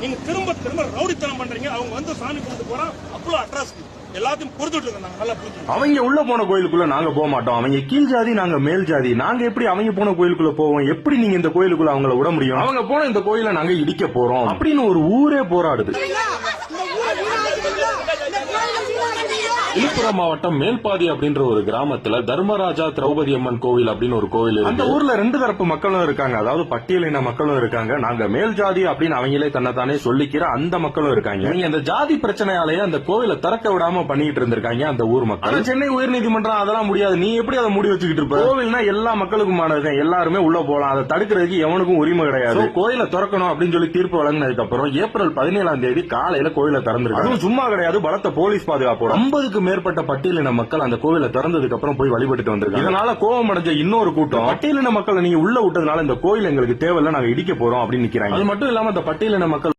நீங்க திரும்ப திரும்ப ரவுடித்தனம் பண்றீங்க. அவங்க வந்து சாமி கும்பிட்டு போறான், அவ்வளவு அட்ராசிட்டி எல்லாத்தையும் பொறுத்துட்டு இருக்காங்க. நல்லா புரிஞ்சு. அவங்க உள்ள போன கோயிலுக்குள்ள நாங்க போக மாட்டோம். அவங்க கீழ் ஜாதி, நாங்க மேல் ஜாதி. நாங்க எப்படி அவங்க போன கோயிலுக்குள்ள போவோம்? எப்படி நீங்க இந்த கோயிலுக்குள்ள அவங்கள விட முடியும்? அவங்க போன இந்த கோயிலை நாங்க இடிக்க போறோம் அப்படின்னு ஒரு ஊரே போராடுது. விழுப்புரம் மாவட்டம் மேல்பாதி அப்படின்ற ஒரு கிராமத்துல தர்மராஜா திரௌபதி அம்மன் கோவில் அப்படின்னு ஒரு கோவில் இருக்கு. அந்த ஊர்ல ரெண்டு தரப்பு மக்களும் இருக்காங்க. அதாவது பட்டியலின மக்களும் இருக்காங்க. நாங்க மேல் ஜாதி அப்படின்னு அவங்களே தன்னைத்தானே சொல்லிக்கிற அந்த மக்களும் இருக்காங்க. நீங்க அந்த ஜாதி பிரச்சனையாலேயே அந்த கோவிலை திறக்க விடாம பண்ணிட்டு இருந்திருக்காங்க அந்த ஊர் மக்கள். சென்னை உயர்நீதிமன்றம் அதெல்லாம் முடியாது, நீ எப்படி அதை மூடி வச்சுக்கிட்டு இருப்ப? கோவில்னா எல்லா மக்களுக்குமானது, எல்லாருமே உள்ள போலாம். அதை தடுக்கிறதுக்கு எவனுக்கும் உரிமை கிடையாது. கோயிலை திறக்கணும் அப்படின்னு சொல்லி தீர்ப்பு வழங்கினதுக்கு அப்புறம் ஏப்ரல் 17 காலையில கோயிலை திறந்திருக்கு. அதுவும் சும்மா கிடையாது, பலத்த போலீஸ் பாதுகாப்போட 50க்கு மேற்பட்ட பட்டியலின மக்கள் அந்த கோவிலை திறந்ததுக்கு அப்புறம் போய் வழிபட்டு வந்திருக்காங்க. இதனால கோபம் அடைஞ்ச இன்னொரு கூட்டம், பட்டியலின மக்களை நீங்க உள்ள விட்டதுனால இந்த கோயில் எங்களுக்கு தேவையில்லை, நாங்க இடிக்க போறோம் அப்படின்னு நிக்கிறாங்க. அது மட்டும் இல்லாம அந்த பட்டியலின மக்கள்